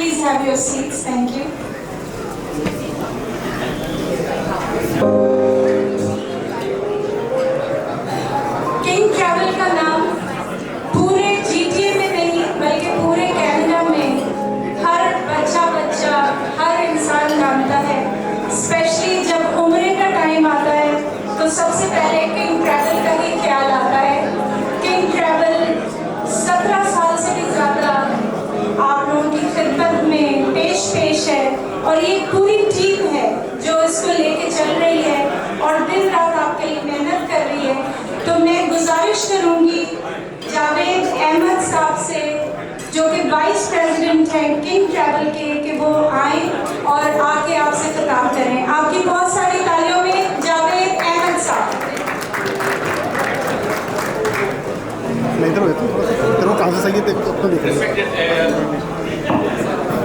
please have your seats. Thank you. King travel का नाम पूरे GTA में नहीं बल्कि पूरे कनाडा में हर बच्चा हर इंसान जानता है। स्पेशली जब उम्र का टाइम आता है तो सबसे पहले किंग ट्रैवल का ही ख्याल आता है। किंग ट्रैवल 17 साल से भी ज़्यादा आप लोगों की खिदमत में पेश है और ये पूरी टीम है जो इसको लेके चल रही है और दिन रात आपके लिए मेहनत कर रही है। तो मैं गुजारिश करूंगी जावेद अहमद साहब से जो कि वाइस प्रेसिडेंट हैं किंग ट्रैवल के कि वो आए और आके आपसे खिताब करें। आपकी बहुत सारी तालियों में जावेद अहमद साहब।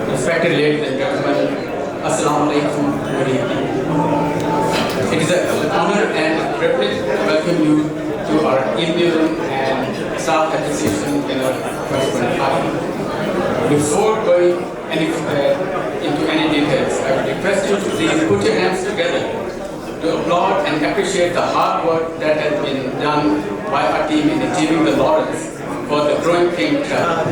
Respected ladies and gentlemen, Assalamu alaikum. Good evening. It is an honor and a privilege to welcome you to our Indian and Staff Appreciation Dinner 2025. Before going into any details, I would request you to please put your hands together to applaud and appreciate the hard work that has been done by our team in achieving the laurels for the growing King Travel.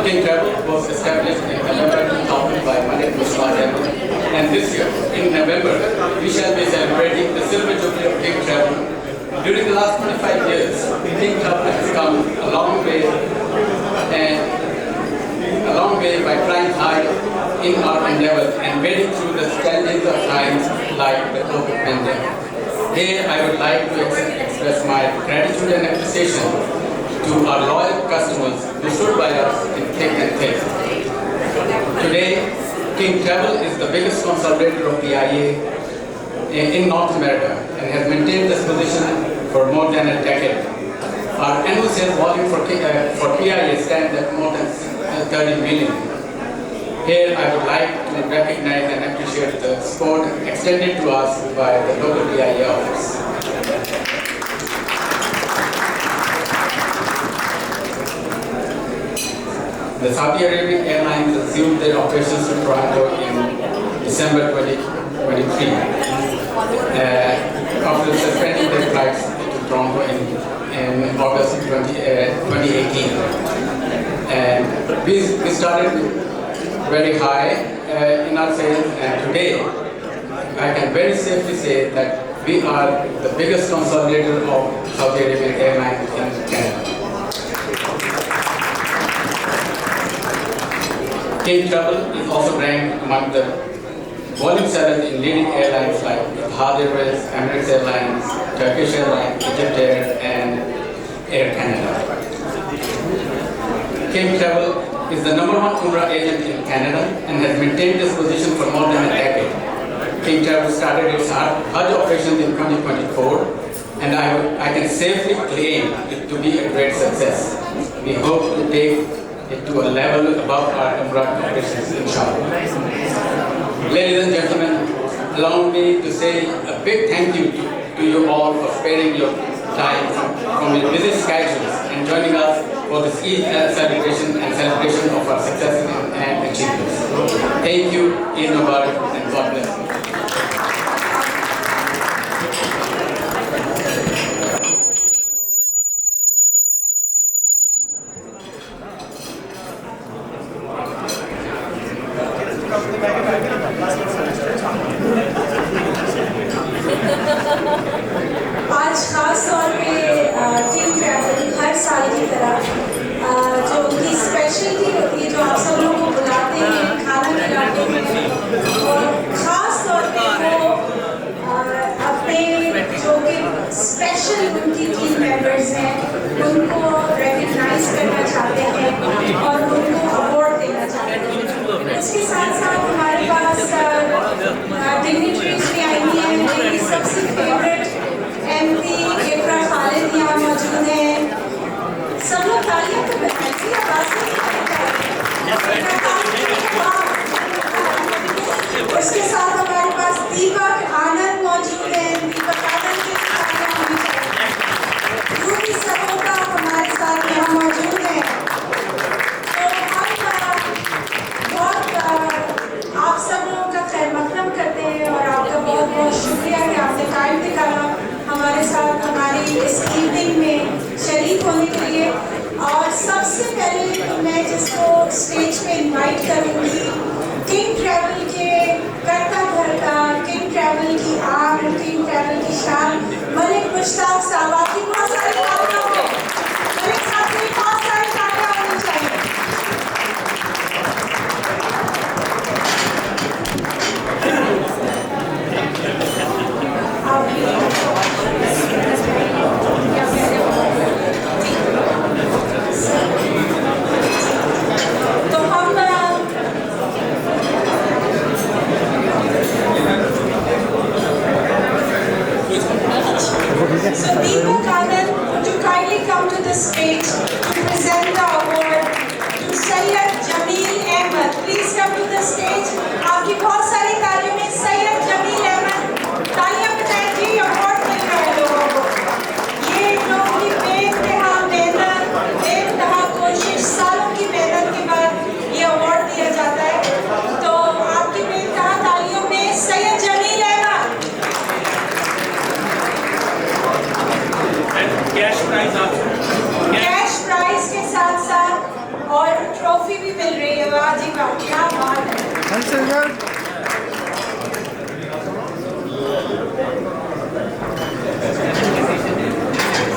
King Travel was established in November 2000 by Malik Muslim, and this year, in November, we shall be celebrating the Silver Jubilee of King Travel. During the last 25 years, King Travel has come a long way by flying high in our endeavors and wading through the challenges of times like the COVID pandemic. Here, I would like to express my gratitude and appreciation to our loyal customers who stood by us in thick and thin. Today, King Travel is the biggest consolidator of PIA in North America and has maintained this position for more than a decade. Our annual sales volume for PIA stands at more than 30 million. Here, I would like to recognize and appreciate the support extended to us by the local PIA office. The Saudi Arabian Airlines resumed their operations to Toronto in December 2023 after suspending their flights to Toronto in August 2018. And we started very high in our sales, and today I can very safely say that we are the biggest consolidator of Saudi Arabian Airlines in Canada. King Travel is also ranked among the volume sellers in leading airlines like Etihad Airways, Emirates Airlines, Turkish Airlines, Egypt Air, and Air Canada. King Travel is the #1 Umrah agent in Canada and has maintained this position for more than a decade. King Travel started its Hajj operations in 2024, and I can safely claim it to be a great success. We hope to take it to a level above our Umrah operations, inshallah. Ladies and gentlemen, allow me to say a big thank you to you all for sparing your time from your busy schedules and joining us for this Eid celebration of our successes and achievements. Thank you, Eid Mubarak, and God bless you. आज खास तौर पे team travel हर साल की तरह जो उनकी speciality होती है, जो आप सब लोगों को बुलाते हैं, खाना खिलाते हैं, और खास स्टेज पे इनवाइट करूंगी किंग ट्रैवल के करता धरता, किंग ट्रैवल की आग, किंग ट्रैवल की शान, मलिक मुश्ताक साहब। आपकी बहुत सारी तालियां हो, मलिक साहब की बहुत सारी तालियां होनी चाहिए। तो हम So Deepak Anand, would you kindly come to the stage to present the award to Sayyid Jameel Ahmed? Please come to the stage. आपकी बहुत सारी तालियों में सैयद जमील अहमद, तालियां बजाएं जी, अवार्ड मिल रहा है लोगों को। ये लोगों की बेइंतहा मेहनत, बेइंतहा कोशिश, सालों की मेहनत के बाद ये अवार्ड दिया जाता है। तो आपकी बेइंतहा तालियों में Syed Jameel Ahmed. Cash prize cash prize के साथ साथ और ट्रॉफी भी मिल रही है। वाह जी वाह, क्या बात है।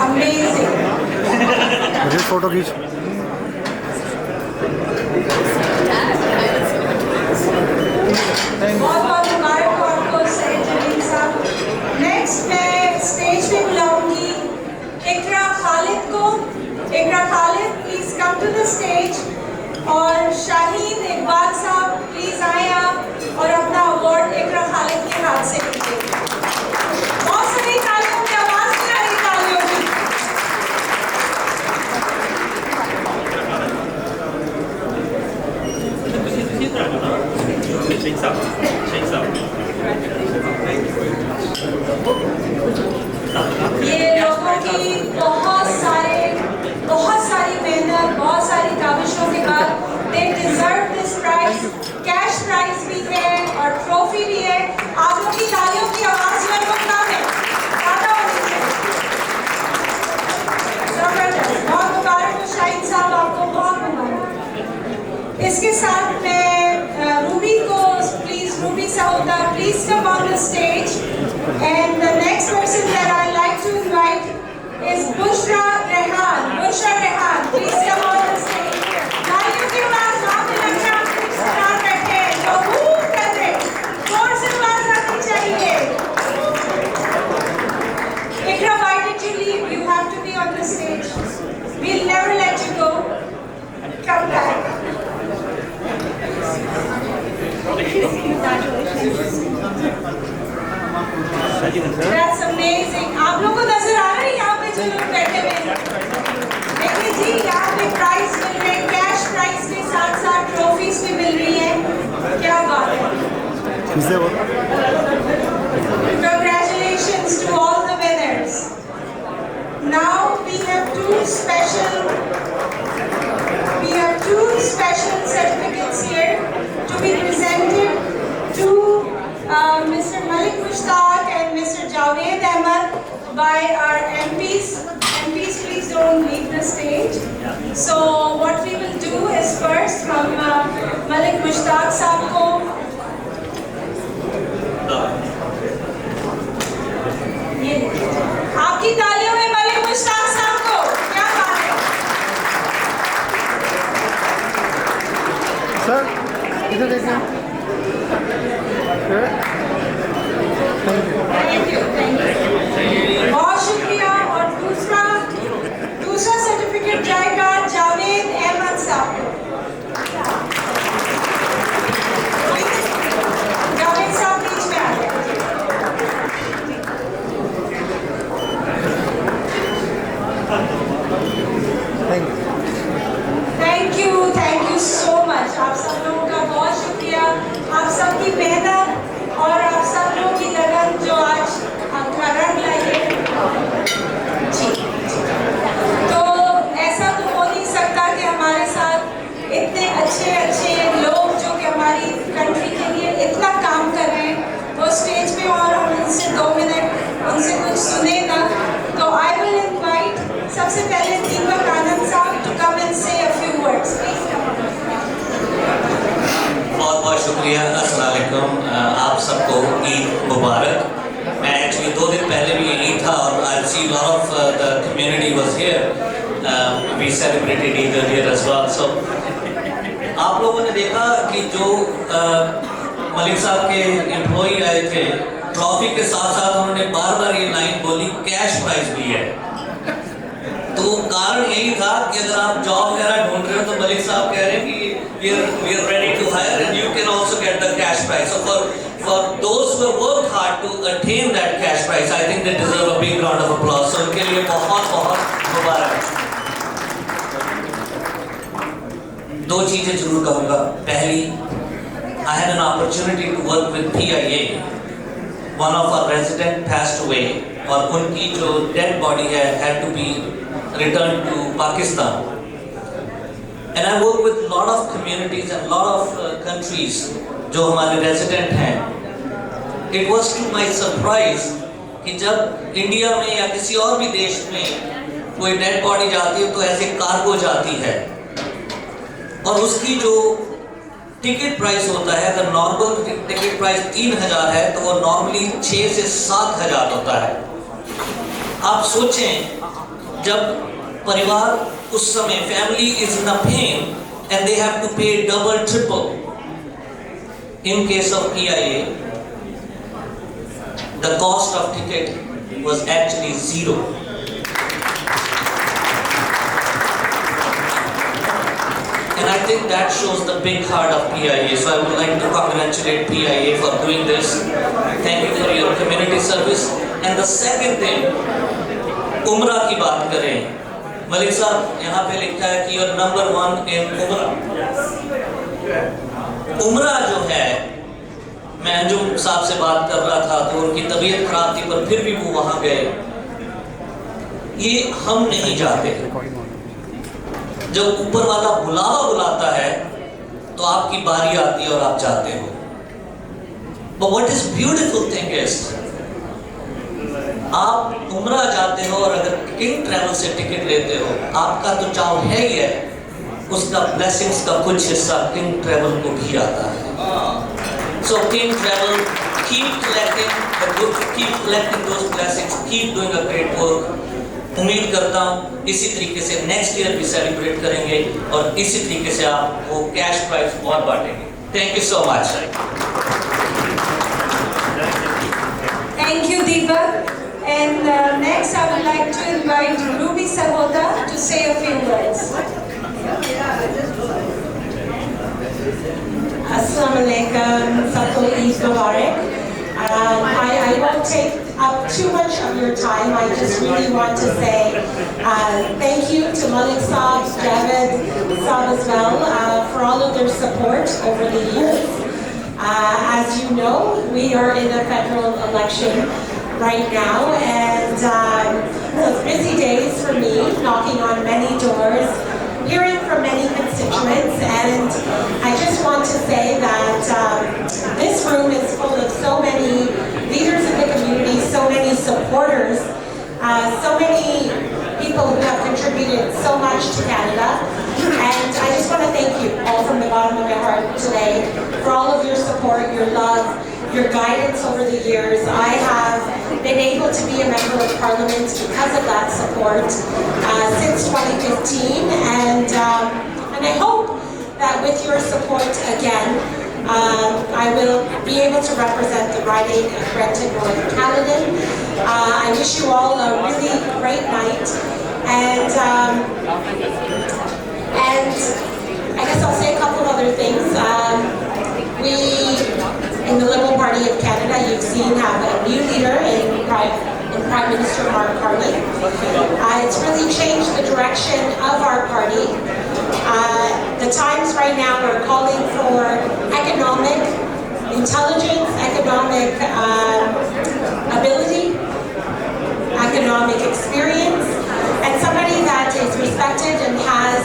अमेजिंग। मुझे फोटो खींच। बहुत बहुत मुबारक हो आपको सैयद जमील साहब। नेक्स्ट मैं स्टेज पे बुलाऊंगी इकरा खालिद को। Iqra Khalid, please come to the stage. और शाहीन इकबाल साहब, प्लीज आए आप और अपना अवार्ड इकरा खालिद के हाथ से लीजिए। बहुत सारी तालियों की आवाज नहीं आ रही, तालियों की। ये लोगों की बहुत सारी मेहनत, बहुत सारी काविशों के बाद they deserve this prize। Cash prize भी है और ट्रॉफी भी है। आप लोग की तालियों की आवाज में लोग कम है, ज्यादा होनी चाहिए। जबरदस्त, बहुत मुबारक हो शाहीन साहब, आपको बहुत मुबारक। इसके साथ मैं रूबी को, please Ruby Sahuda, please come on the stage. And the next person that I like to invite is Bushra Rehan. Bushra Rehan, please come on the stage. तालियों की आवाज आपने लग रहा है आप कुछ सुना बैठे हैं, जो खूब कर रहे हैं, जोर से आवाज आनी चाहिए। Ikra, why did you leave? You have to be on the stage. We'll never let you go. Come back. That's amazing. आप लोगों को नजर आ रहा है यहाँ पे जो लोग बैठे हुए हैं? देखिए जी, यहाँ पे प्राइज मिल रहे हैं, कैश प्राइज के साथ साथ ट्रॉफीज भी मिल रही है। क्या बात है। Congratulations to all the winners. Now we have two special certificates here to be presented to Mr. Malik Mushtaq and Mr. Javed Ahmed by our MPs. MPs, please don't leave the stage. So what we will do is first from Malik Mushtaq साहब को ये आपकी तालियों में मलिक मुश्ताक साहब को, क्या बात है। सर इधर देखिए। बहुत शुक्रिया। और दूसरा सर्टिफिकेट जाएगा जावेद अहमद साहब को। जावेद साहब बीच में आ गए। Thank you so much. आप सब लोगों का बहुत शुक्रिया। आप सबकी मेहनत और आप सब लोगों की लगन जो आज कर रहे here as well. So आप लोगों ने देखा कि जो मलिक साहब के एम्प्लॉई आए थे, ट्रॉफी के साथ साथ उन्होंने बार बार ये लाइन बोली कैश प्राइज भी है। तो कारण यही था कि अगर आप जॉब वगैरह ढूंढ रहे हो तो मलिक साहब कह रहे हैं कि we are ready to hire and you can also get the cash prize. So for those who have worked hard to attain that cash prize, I think they deserve a big round of applause. So उनके लिए बहुत बहुत मुबारक। दो चीजें जरूर कहूँगा। पहली, I had an opportunity to work with PIA. One of our resident passed away और उनकी जो dead body है had to be returned to Pakistan. And I work with a lot of communities and lot of countries जो हमारे resident हैं. It was to my surprise कि जब India में या किसी और भी देश में कोई डेड बॉडी जाती है तो ऐसे कार्गो जाती है और उसकी जो टिकट प्राइस होता है, अगर नॉर्मल टिकट प्राइस 3000 है तो वो नॉर्मली 6 से 7000 होता है। आप सोचें जब परिवार उस समय family is in a pain and they have to pay double triple. In case of PIA the cost of ticket was actually zero. And I think that shows the big heart of PIA. So I would like to congratulate PIA for doing this. Thank you for your community service. And the second thing, उम्रा की बात करें। मलिक साहब यहाँ पे लिखा है कि you're number 1 in उम्रा। उम्रा जो है, मैं अंजुम साहब से बात कर रहा था तो उनकी तबीयत खराब थी पर फिर भी वो वहाँ गए। ये हम नहीं जाते। जब ऊपर वाला बुलावा बुलाता है तो आपकी बारी आती है और आप जाते हो। But what is beautiful thing is, आप उम्रा जाते हो और अगर किंग ट्रैवल से टिकट लेते हो, आपका तो चाव है ही है, उसका ब्लेसिंग्स का कुछ हिस्सा किंग ट्रैवल को भी आता है। So King Travel, keep collecting those blessings, keep doing a great work. उम्मीद करता हूँ इसी तरीके से नेक्स्ट ईयर भी सेलिब्रेट करेंगे और इसी तरीके से आप वो कैश प्राइज और बांटेंगे। Thank you so much. Thank you, Deepak. And next, I would like to invite Ruby Sahota to say a few words. Assalamu alaikum, sabko Eid Mubarak. I won't take up too much of your time. I just really want to say thank you to Malik Saab, Javed Saab as well for all of their support over the years. As you know, we are in a federal election right now, and so it's busy days for me, knocking on many doors, hearing from many constituents, and I just want to say that this room is full of so many leaders in the community, so many supporters, so many people who have contributed so much to Canada, and I just want to thank you all from the bottom of my heart today for all of your support, your love, your guidance over the years. I have been able to be a member of Parliament because of that support since 2015, and I hope that with your support again, I will be able to represent the riding of Renton North Caledon. I wish you all a really great night, and I guess I'll say a couple of other things. We, in the Liberal Party of Canada, you've seen have a new leader in Prime Minister Mark Carney. It's really changed the direction of our party. The times right now are calling for economic intelligence, economic ability, economic experience, and somebody that is respected and has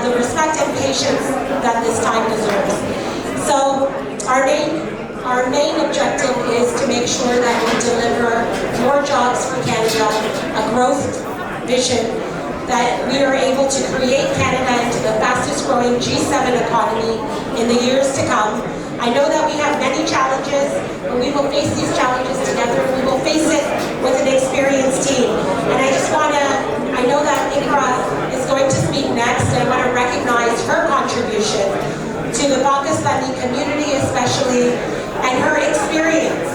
the respect and patience that this time deserves. So our main objective is to make sure that we deliver more jobs for Canada, a growth vision, that we are able to create Canada into the fastest growing G7 economy in the years to come. I know that we have many challenges, but we will face these challenges together. We will face it with an experienced team. And I know that Ikra is going to speak next. I want to recognize her contribution to the Pakistani community especially, and her experience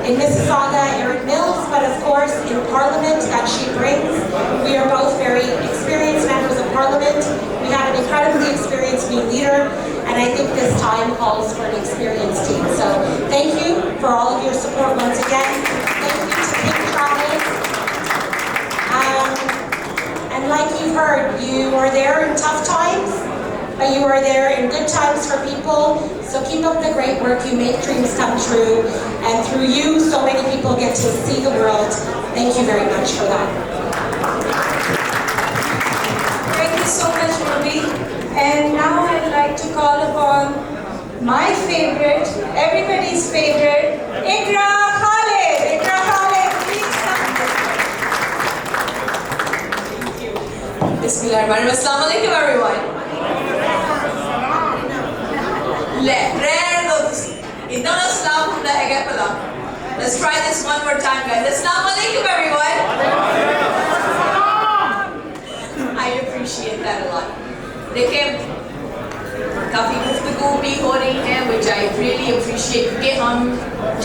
in Mississauga, Erin Mills, but of course in Parliament that she brings. We are both very experienced members of Parliament. We have an incredibly experienced new leader, and I think this time calls for an experienced team. So thank you for all of your support once again. Thank you to King Charles. And like you've heard, you are there in tough times, but you are there in good times for people. So keep up the great work. You make dreams come true. And through you, so many people get to see the world. Thank you very much for that. Thank you so much, Ruby. And now I'd like to call upon my favorite, everybody's favorite, Iqra Khalid. Iqra Khalid, please come. Bismillahirrahmanirrahim. Assalamu alaikum, everyone. Let's try this one more time, guys. Assalamu alaikum, everyone. I appreciate that a lot. देखिए, काफी गुफ्तगू भी हो रही है, which I really appreciate, क्योंकि हम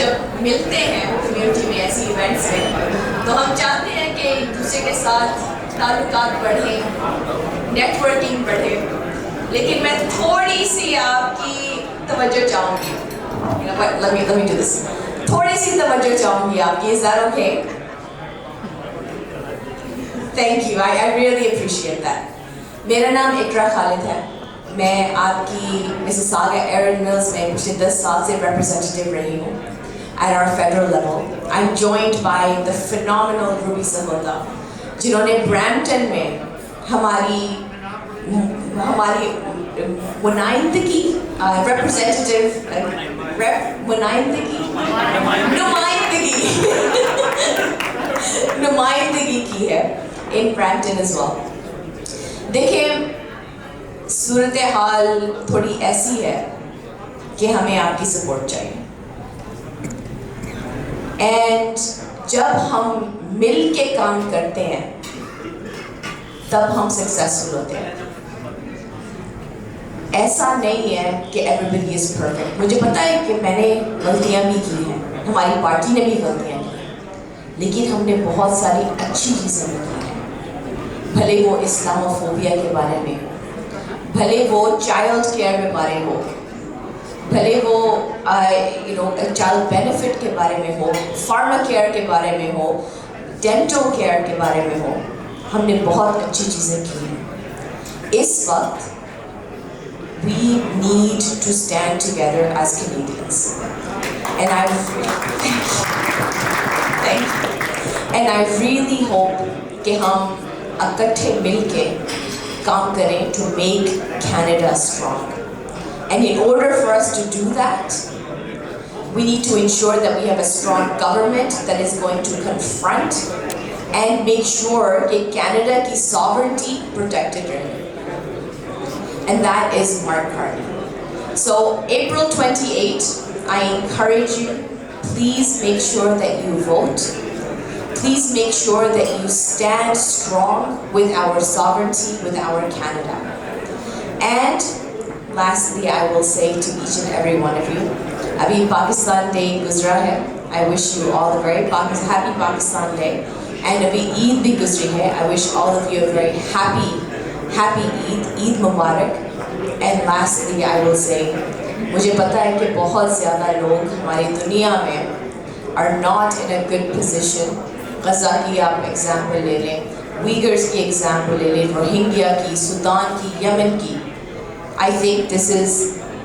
जब मिलते हैं कम्युनिटी में ऐसी इवेंट्स में, तो हम चाहते हैं कि एक दूसरे के साथ ताल्लुकात बढ़े, नेटवर्किंग बढ़े, लेकिन मैं थोड़ी सी आपकी तवज्जो चाहूँगी. You know what? Let me do this. थोड़ी सी तवज्जो चाहूँगी आपकी. Is that okay? Thank you. I really appreciate that. मेरा नाम इकरा खालिद है. मैं आपकी मिसिसागा एरन मिल्स में पिछले 10 साल से representative रही हूँ. At our federal level, I'm joined by the phenomenal Ruby Sahota, जिन्होंने ब्रैम्पटन में हमारी नुमाइंदगी नुमाइंदगी की है in Brampton as well. देखिए, सूरत हाल थोड़ी ऐसी है कि हमें आपकी सपोर्ट चाहिए. एंड जब हम मिल के काम करते हैं तब हम सक्सेसफुल होते हैं. ऐसा नहीं है कि एवरीबडी इज परफेक्ट. मुझे पता है कि मैंने गलतियां भी की हैं, हमारी पार्टी ने भी गलतियां की हैं, लेकिन हमने बहुत सारी अच्छी चीज़ें भी की हैं. भले वो इस्लामोफोबिया के बारे में हो, भले वो चाइल्ड केयर के बारे हो, भले वो चाइल्ड बेनिफिट के बारे में हो, फार्मा केयर के बारे में हो, डेंटल केयर के बारे में हो. हमने बहुत अच्छी चीज़ें की हैं. इस वक्त we need to stand together as Canadians, and I really hope कि हम इकट्ठे मिलके काम करें to make Canada strong. And in order for us to do that, we need to ensure that we have a strong government that is going to confront and make sure that Canada की sovereignty protected रहे. And that is Mark Carney. So April 28, I encourage you, please make sure that you vote. Please make sure that you stand strong with our sovereignty, with our Canada. And lastly, I will say to each and every one of you, Abhi Pakistan Day Guzra hai. I wish you all a very happy Pakistan Day. And Abhi Eid bhi Guzri hai. I wish all of you a very happy Eid Mubarak. And lastly, I will say, मुझे पता है कि बहुत ज़्यादा लोग हमारी दुनिया में are not in a good position. गज़ा की आप एग्जाम्पल ले लें, Uyghurs की एग्जाम्पल ले लें, रोहिंग्या की, सूडान की, यमन की. I think this is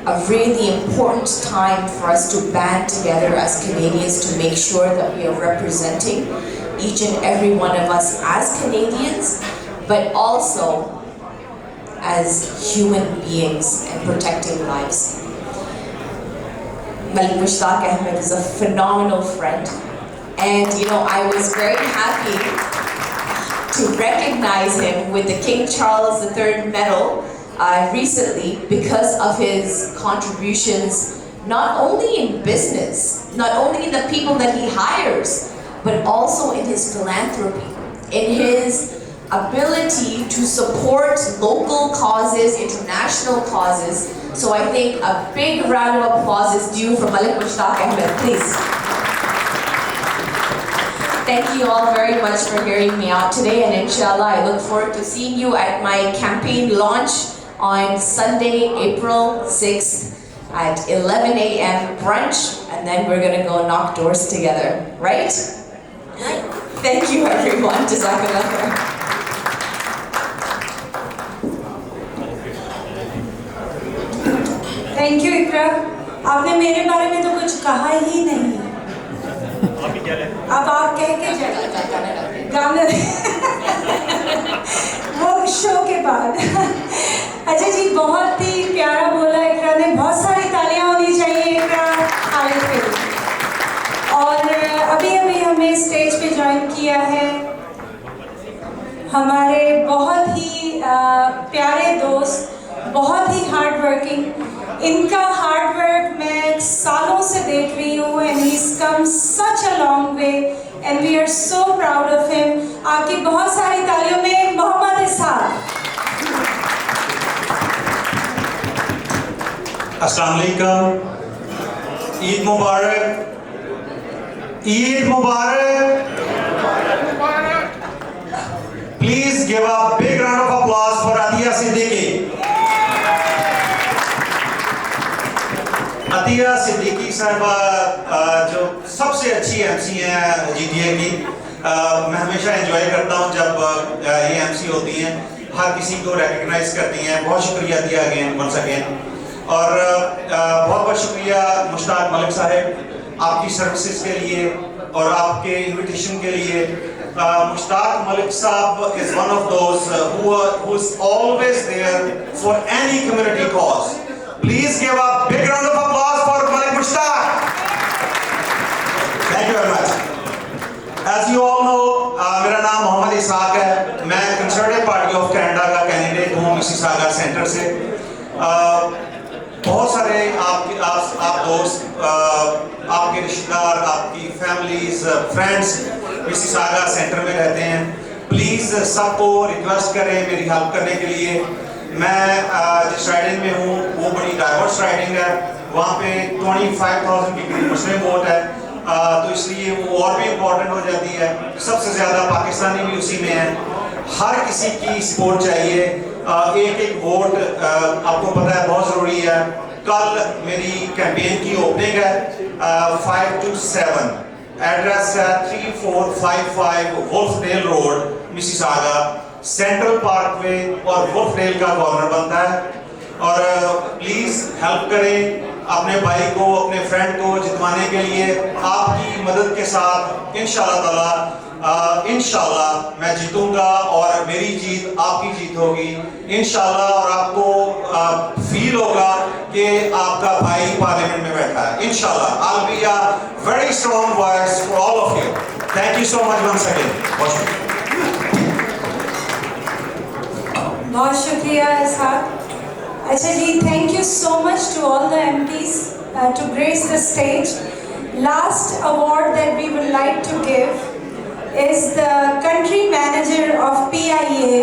a really important time for us to band together as Canadians to make sure that we are representing each and every one of us as Canadians, but also as human beings and protecting lives. Malik Mushtaq Ahmed is a phenomenal friend, and I was very happy to recognize him with the King Charles III Medal recently because of his contributions not only in business, not only in the people that he hires, but also in his philanthropy, in his ability to support local causes, international causes. So I think a big round of applause is due for Malik Mushtaq Ahmed, please. Thank you all very much for hearing me out today, and inshallah I look forward to seeing you at my campaign launch on Sunday, April 6th at 11 a.m. brunch, and then we're gonna go knock doors together, right? Thank you everyone, Jazakallah khair. Thank you Iqra, आपने मेरे बारे में तो कुछ कहा ही नहीं। अब आप कह के जाइए गाना वो शो के बाद। अच्छा जी, बहुत ही प्यारा बोला इकरा ने, बहुत सारी तालियां होनी चाहिए इकरा आए थे। और अभी अभी हमें स्टेज पे ज्वाइन किया है हमारे बहुत ही प्यारे दोस्त, बहुत ही हार्ड वर्किंग। इनका हार्ड वर्क मैं सालों से देख रही हूँ, and he is come such a long way and we are so proud of him. आपकी बहुत सारी तालियों में मोहम्मद इसाक। अस्सलाम वालेकुम, ईद मुबारक, ईद मुबारक। Please give a big round of applause for Atiya Siddiqui. Atiya Siddiqui साहबा जो सबसे अच्छी एमसी हैं जीटीए की। मैं हमेशा एंजॉय करता हूं जब ये एमसी होती हैं, हर किसी को रिकग्नाइज करती हैं। बहुत शुक्रिया अतिया अगेन वंस अगेन। और बहुत बहुत शुक्रिया मुश्ताक मलिक साहब आपकी सर्विसेज के लिए और आपके इन्विटेशन के लिए। Mushtaq Malik Saab is one of those who is always there for any community cause. Please give a big round of applause for Malik Mushtaq. Thank you very much. As you all know, मेरा नाम Mohammad Isaac है। मैं conservative party of Canada का candidate हूँ Mississauga centre से। बहुत सारे आप दोस्त, आपके रिश्तेदार, आपकी फैमिलीज, फ्रेंड्स मिसिसागा सेंटर में रहते हैं। प्लीज़ सबको रिक्वेस्ट करें मेरी हेल्प करने के लिए। मैं जिस राइडिंग में हूँ वो बड़ी डाइवर्स राइडिंग है, वहाँ पे 25,000 की करीब मुस्लिम वोट है, तो इसलिए वो और भी इम्पोर्टेंट हो जाती है। सबसे ज़्यादा पाकिस्तानी भी उसी में है। हर किसी की सपोर्ट चाहिए। एक एक वोट आपको पता है बहुत ज़रूरी है। कल मेरी कैंपेन की ओपनिंग है 5 to 7। एड्रेस है 3455 वुल्फडेल रोड मिसिसागा। सेंट्रल पार्कवे और वुल्फडेल का कॉर्नर बनता है। और प्लीज़ हेल्प करें अपने भाई को, अपने फ्रेंड को जितवाने के लिए। आपकी मदद के साथ इंशाल्लाह ताला इंशाल्लाह मैं जीतूंगा और मेरी जीत आपकी जीत होगी इंशाल्लाह। और आपको फील होगा कि आपका भाई पार्लियामेंट में बैठा है इंशाल्लाह। I'll be a very strong voice for all of you. Thank you so much once again. बहुत शुक्रिया इसाक। अच्छा जी, thank you so much to all the MPs to grace the stage. Last award that we would like to give is the country manager of PIA,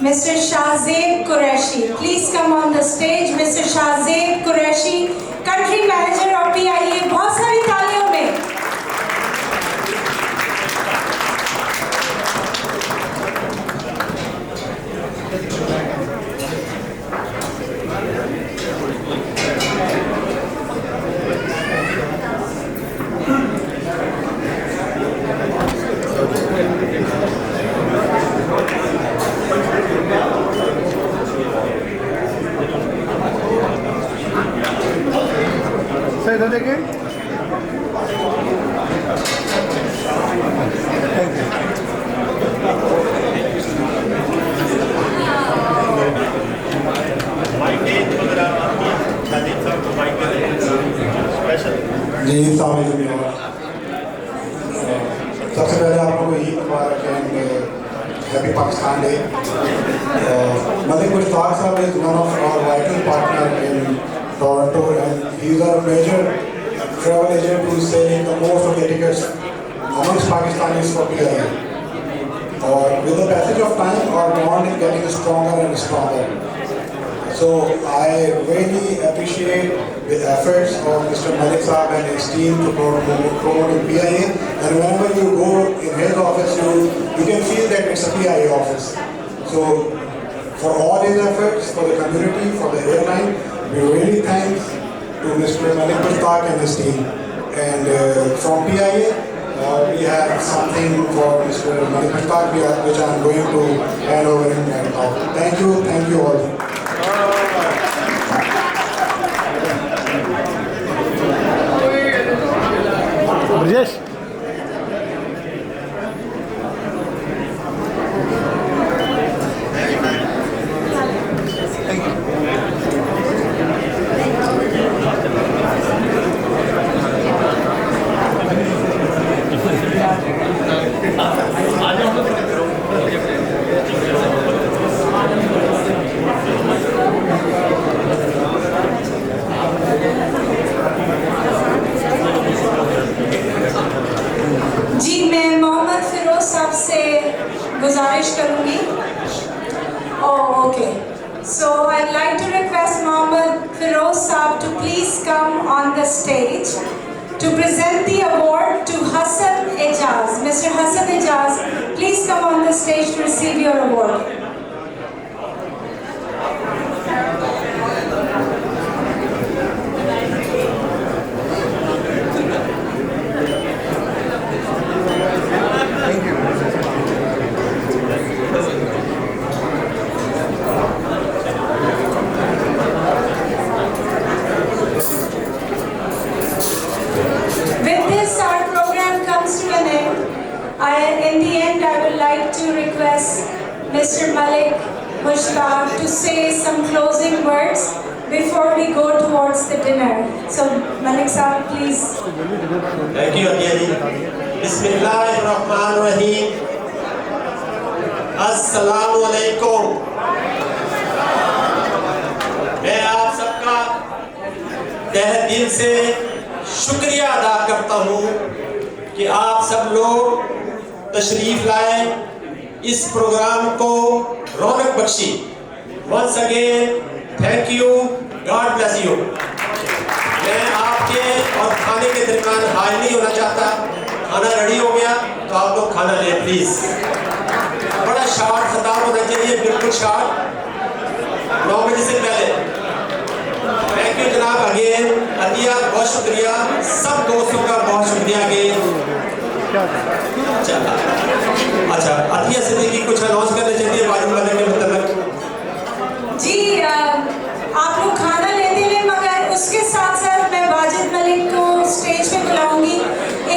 Mr. Shahzeb Qureshi. Please come on the stage, Mr. Shahzeb Qureshi, country manager of PIA. बहुत सारी तालियों में। इधर देखिए। जी सबसे पहले आप लोगों को ईद मुबारक and happy Pakistan day. Malik Mushtaq साहब is one of our vital partner in Toronto, and these are major travel agent who is selling the most of the tickets amongst Pakistanis for PIA. Or with the passage of time, our bond is getting stronger and stronger. So I really appreciate the efforts of Mr. Malik Saab and his team to promote PIA. And whenever you go in his office, you can feel that it's a PIA office. So for all his efforts, for the community, for the airline, we really thank to Mr. Malik Mushtaq and his team. And from PIA, we have something for Mr. Malik Mushtaq, which I am going to hand over him right now. Thank you all. Brajesh ji मैं मोहम्मद फिरोज साहब से गुजारिश करूंगी। Okay, so I'd like to request Mohammad Firoz Saab to please come on the stage to present the award to Hassan Ejaz. Mr. Hassan Ejaz, please come on the stage to receive your award. In the end, I would like to request Mr. Malik Mushtaq to say some closing words before we go towards the dinner. So, Malik Saab, please. Thank you, Adiyadi. Bismillahirrahmanirrahim. Assalamu alaikum. मैं आप सबका तहे दिल से शुक्रिया अदा करता हूँ कि आप सब लोग तशरीफ लाए, इस प्रोग्राम को रौनक Bakshi. Once again, thank you, God bless you. मैं आपके और खाने के दरमियान हाल नहीं होना चाहता। खाना रेडी हो गया तो आप लोग खाना लें प्लीज। बड़ा शार्ट खिताब होना चाहिए, बिल्कुल शार्ट, 9 बजे से पहले। थैंक यू जनाब अगेन। अतिया बहुत शुक्रिया, सब दोस्तों का बहुत शुक्रिया अगेन। अच्छा, अतिया सिद्दीकी कुछ अनाउंस करना चाहिए बाजू वाले के मतलब। जी आप लोग खाना लेते हैं, मगर उसके साथ साथ मैं वाजिद मलिक को स्टेज पे बुलाऊंगी।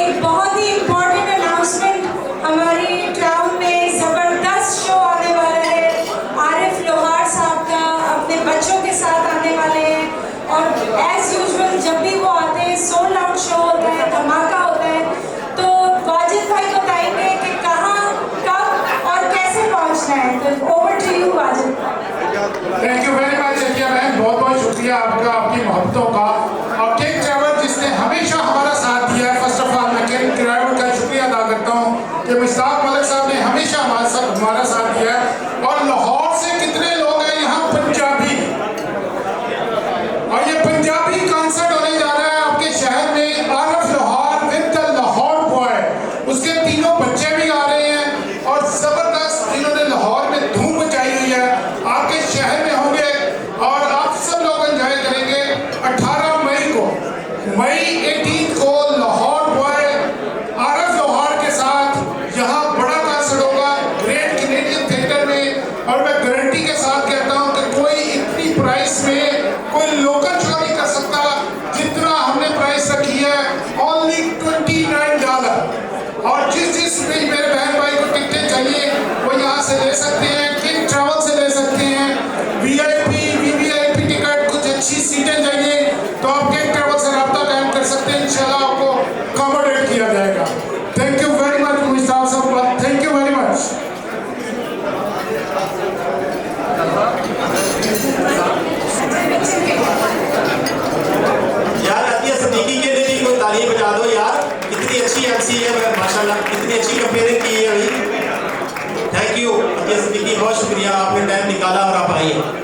एक बहुत ही इम्पोर्टेंट अनाउंसमेंट, हमारी टाउन में ज़बरदस्त शो आने वाला है। आरिफ लोहार साहब का अपने बच्चों के साथ आने वाले हैं, और एज यूजुअल जब भी वो आते हैं सोल्ड आउट शो होता है, धमाका होता है। तो वाजिद भाई बताएंगे कि कहाँ, कब और कैसे पहुँचना है। तो over to you Wajid. Thank you very much Atiya बहन, बहुत बहुत शुक्रिया आपका, आपकी मोहब्बतों का। और किंग ट्रैवल जिसने हमेशा हमारा साथ दिया है, फर्स्ट ऑफ ऑल मैं किंग ट्रैवल का शुक्रिया अदा करता हूँ कि मुश्ताक मलिक साहब ने हमेशा हमारा साथ दिया है। और लाहौर से कितने लोग हैं यहाँ पंजाबी, और ये पंजाबी कॉन्सर्ट होने जा रहा है आपके शहर में। आरिफ लोहार विद द लाहौर बॉय, उसके तीनों बच्चे भी आ रहे हैं और जबरदस्त इन्होंने लाहौर में धूम मचाई हुई है, आपके शहर में होंगे और आप सब लोग एंजॉय करेंगे। 18 मई को, मई 18 को लाहौर बॉय आरिफ लोहार के साथ यहाँ बड़ा कॉन्सर्ट होगा ग्रेट कैनेडियन थिएटर में। और मैं गारंटी के साथ कहता हूँ कि कोई इतनी प्राइस में कोई लोकल शो नहीं कर सकता जितना हमने प्राइस रखी है, ओनली $29। और जिस भी मेरे बहन भाई को टिकटें चाहिए वो यहाँ से ले सकते हैं, किंग ट्रैवल से ले सकते हैं। वीआईपी, वीवीआईपी टिकट, कुछ अच्छी सीटें चाहिए तो आप किंग ट्रैवल से रब्ता कायम कर सकते हैं, इंशाल्लाह आपको अकोमोडेट किया जाएगा। Thank you very much Mushtaq साहब, थैंक यू वेरी मच। यार अतिया सिद्दीकी के लिए भी कोई ताली बजा दो यार, कितनी अच्छी एमसी है माशाल्लाह, कितनी अच्छी कंपेयरिंग की है भाई। थैंक यू अकील सिद्दीकी, बहुत शुक्रिया, आपने टाइम निकाला और आप आइए।